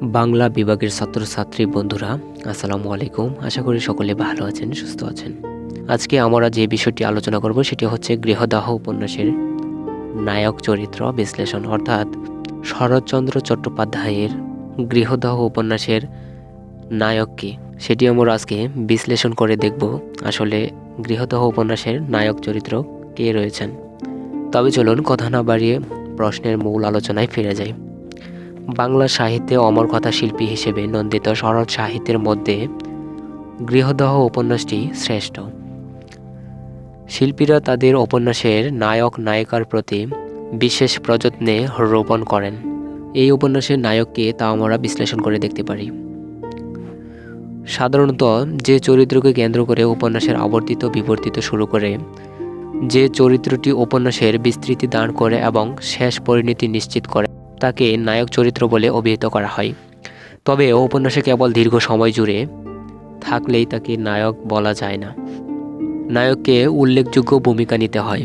বাংলা বিভাগের ছাত্রছাত্রী বন্ধুরা, আসসালামু আলাইকুম। আশা করি সকলে ভালো আছেন, সুস্থ আছেন। আজকে আমরা যে বিষয়টি আলোচনা করব সেটি হচ্ছে গৃহদাহ উপন্যাসের নায়ক চরিত্র বিশ্লেষণ, অর্থাৎ শরৎচন্দ্র চট্টোপাধ্যায়ের গৃহদাহ উপন্যাসের নায়ক কি সেটি আমরা আজকে বিশ্লেষণ করে দেখব। আসলে গৃহদাহ উপন্যাসের নায়ক চরিত্র কে রয়েছেন। তবে চলুন কথা না বাড়িয়ে প্রশ্নের মূল আলোচনায় ফিরে যাই। বাংলা সাহিত্যে অমর কথা শিল্পী হিসেবে নন্দিত শরৎ সাহিত্যের মধ্যে গৃহদাহ উপন্যাসটি শ্রেষ্ঠ। শিল্পীরা তাদের উপন্যাসের নায়ক নায়িকার প্রতি বিশেষ প্রযত্নে রোপণ করেন। এই উপন্যাসের নায়ককে তা আমরা বিশ্লেষণ করে দেখতে পারি। সাধারণত যে চরিত্রকে কেন্দ্র করে উপন্যাসের আবর্তিত বিবর্তিত শুরু করে, যে চরিত্রটি উপন্যাসের বিস্তৃতি দান করে এবং শেষ পরিণতি নিশ্চিত করে, তাকে নায়ক চরিত্র বলে অভিহিত করা হয়। তবে উপন্যাসে কেবল দীর্ঘ সময় জুড়ে থাকলেই তাকে নায়ক বলা যায় না। নায়ককে উল্লেখযোগ্য ভূমিকা নিতে হয়।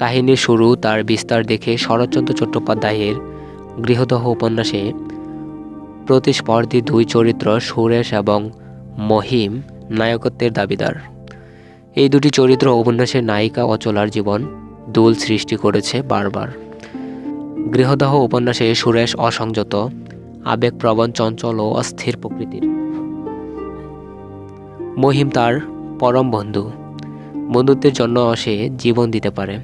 কাহিনীর শুরু তার বিস্তার দেখে শরৎচন্দ্র চট্টোপাধ্যায়ের গৃহদাহ উপন্যাসে প্রতিস্পর্ধী দুই চরিত্র সুরেশ এবং মহিম নায়কত্বের দাবিদার। এই দুটি চরিত্র উপন্যাসের নায়িকা অচলার জীবন দোল সৃষ্টি করেছে বারবার। গৃহদাহ উপন্যাসে সুরেশ অসংযত, আবেগপ্রবণ, চঞ্চল ও অস্থির প্রকৃতির। মহিম তার পরম বন্ধু। বন্ধুত্বের জন্য সে জীবন দিতে পারে।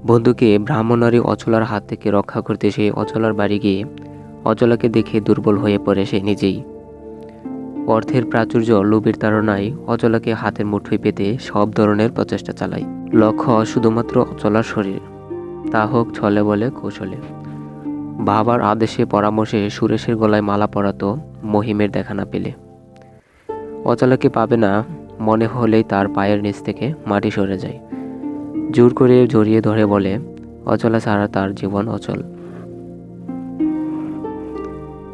বন্ধুকে ব্রাহ্মণারী অচলার হাত থেকে রক্ষা করতে সে অচলার বাড়ি গিয়ে অচলাকে দেখে দুর্বল হয়ে পড়ে সে নিজেই। অর্থের প্রাচুর্য, লোভের তাড়নায় অচলাকে হাতের মুঠোয় পেতে সব ধরনের প্রচেষ্টা চালায়। লক্ষ্য শুধুমাত্র অচলার শরীর, তা হোক ছলে বলে কৌশলে। বাবার আদেশে পরামর্শে সুরেশের গলায় মালা পরাতো মহিমের দেখা না পেলে। অচলাকে পাবে না মনে হলেই তার পায়ের নিচ থেকে মাটি সরে যায়। জোর করে জড়িয়ে ধরে বলে, অচলা ছাড়া তার জীবন অচল।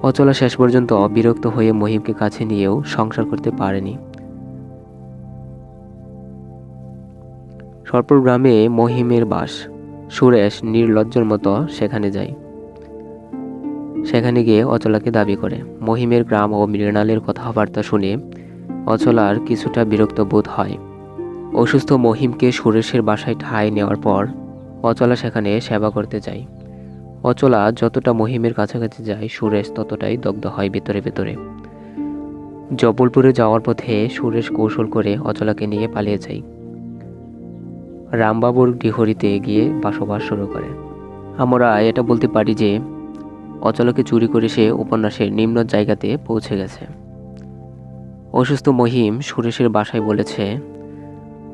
অচলা শেষ পর্যন্ত বিরক্ত হয়ে মহিমকে কাছে নিয়েও সংসার করতে পারেনি। সর্পর গ্রামে মহিমের বাস। সুরেশ নির্লজ্জর মতো সেখানে যায়। সেখানে গিয়ে অচলাকে দাবি করে। মহিমের গ্রাম ও মৃণালের কথাবার্তা শুনে অচলার কিছুটা বিরক্ত বোধ হয়। অসুস্থ মহিমকে সুরেশের বাসায় ঠাঁই নেওয়ার পর অচলা সেখানে সেবা করতে যায়। অচলা যতটা মহিমের কাছাকাছি যায়, সুরেশ ততটাই দগ্ধ হয় ভেতরে ভেতরে। জবলপুরে যাওয়ার পথে সুরেশ কৌশল করে অচলাকে নিয়ে পালিয়ে যায়। রামবাবুর ডিহরিতে গিয়ে বসবাস শুরু করে। আমরা এটা বলতে পারি যে অচলাকে চুরি করে সে উপন্যাসের নিম্ন জায়গাতে পৌঁছে গেছে। অসুস্থ মহিম সুরেশের বাসায় বলেছে,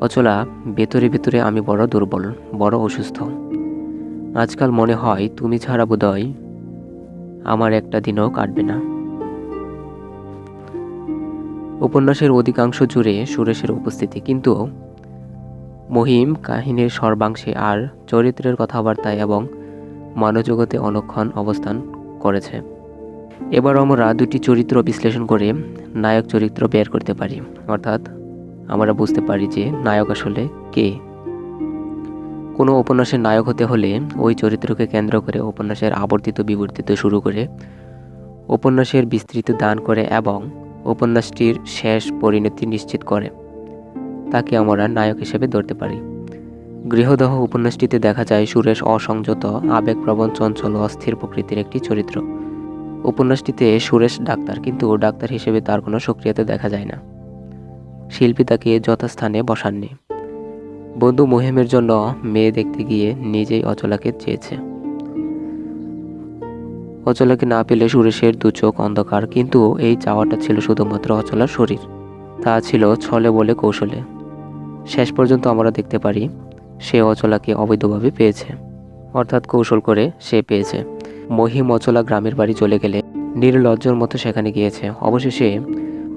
অচলা, ভেতরে ভেতরে আমি বড় দুর্বল, বড় অসুস্থ। আজকাল মনে হয় তুমি ছাড়া বোধহয় আমার একটা দিনও কাটবে না। উপন্যাসের অধিকাংশ জুড়ে সুরেশের উপস্থিতি, কিন্তু মহিম কাহিনীর সর্বাংশে আর চরিত্রের কথাবার্তায় এবং মানবজগতে অনক্ষণ অবস্থান করেছে। এবার আমরা দুটি চরিত্র বিশ্লেষণ করে নায়ক চরিত্র বের করতে পারি, অর্থাৎ আমরা বুঝতে পারি যে নায়ক আসলে কে। কোনো উপন্যাসের নায়ক হতে হলে ওই চরিত্রকে কেন্দ্র করে উপন্যাসের আবর্তিত বিবর্তিত শুরু করে উপন্যাসের বিস্তৃতি দান করে এবং উপন্যাসটির শেষ পরিণতি নিশ্চিত করে, তাকে আমরা নায়ক হিসেবে ধরতে পারি। গৃহদাহ উপন্যাসটিতে দেখা যায় সুরেশ অসংযত, আবেগপ্রবণ, চঞ্চল ও অস্থির প্রকৃতির একটি চরিত্র। উপন্যাসটিতে সুরেশ ডাক্তার, কিন্তু ডাক্তার হিসেবে তার কোনো সক্রিয়তা দেখা যায় না। শিল্পী তাকে যথাস্থানে বসাননি। বন্ধু মহিমের জন্য মেয়ে দেখতে গিয়ে নিজেই অচলাকে চেয়েছে। অচলাকে না পেলে সুরেশের দু চোখ অন্ধকার, কিন্তু এই চাওয়াটা ছিল শুধুমাত্র অচলার শরীর, তা ছিল ছলে বলে কৌশলে। শেষ পর্যন্ত আমরা দেখতে পারি সে অচলাকে অবৈধভাবে পেয়েছে, অর্থাৎ কৌশল করে সে পেয়েছে। মহিম অচলা গ্রামের বাড়ি চলে গেলে নির্লজ্জর মতো সেখানে গিয়েছে। অবশেষে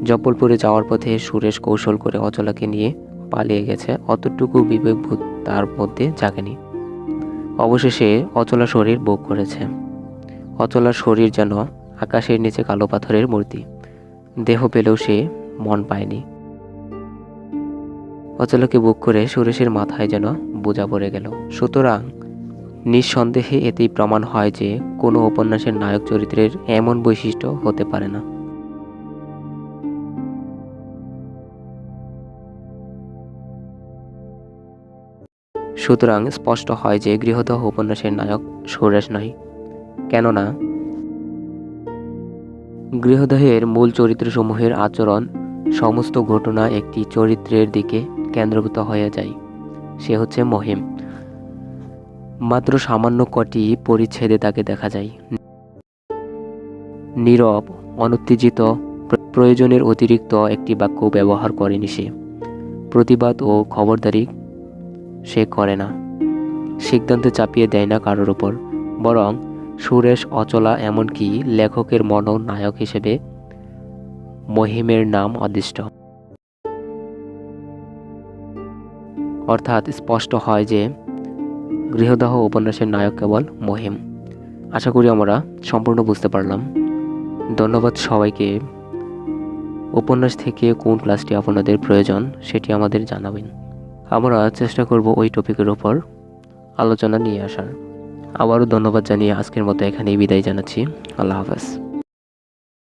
জব্বলপুরে যাওয়ার পথে সুরেশ কৌশল করে অচলাকে নিয়ে পালিয়ে গেছে, অতটুকু বিবেকবোধ তার মধ্যে জাগেনি। অবশেষে অচলা শরীর ভোগ করেছে। অচলার শরীর যেন আকাশের নিচে কালো পাথরের মূর্তি, দেহ পেলেও সে মন পায়নি। অচলাকে ভোগ করে সুরেশের মাথায় যেন বোঝা পড়ে গেল। সুতরাং নিঃসন্দেহে এতেই প্রমাণ হয় যে কোনো উপন্যাসের নায়ক চরিত্রের এমন বৈশিষ্ট্য হতে পারে না। সুতরাং স্পষ্ট হয় যে গৃহদাহ উপন্যাসের নায়ক সুরেশ নয়। কেননা গৃহদাহের মূল চরিত্রসমূহের আচরণ, সমস্ত ঘটনা একটি চরিত্রের দিকে কেন্দ্রীভূত হয়ে যায়। সে হচ্ছে মহিম। মাত্র সামান্য কটি পরিচ্ছেদে তাকে দেখা যায় নীরব, অনুত্তেজিত, প্রয়োজনের অতিরিক্ত একটি বাক্য ব্যবহার করেনি সে। প্রতিবাদ ও খবরদারি সে করে না, সিদ্ধান্ত চাপিয়ে দেয় না কারোর ওপর। বরং সুরেশ, অচলা, এমনকি লেখকের মনোনায়ক হিসেবে মহিমের নাম অদিষ্ট। অর্থাৎ স্পষ্ট হয় যে গৃহদাহ উপন্যাসের নায়ক কেবল মহিম। আশা করি আমরা সম্পূর্ণ বুঝতে পারলাম। ধন্যবাদ সবাইকে। উপন্যাস থেকে কোন ক্লাসটি আপনাদের প্রয়োজন সেটি আমাদের জানাবেন। আমরা চেষ্টা করব ওই টপিকের উপর আলোচনা নিয়ে আসার। আবারও ধন্যবাদ জানিয়ে আজকের মতো এখানেই বিদায় জানাচ্ছি। আল্লাহ হাফেজ।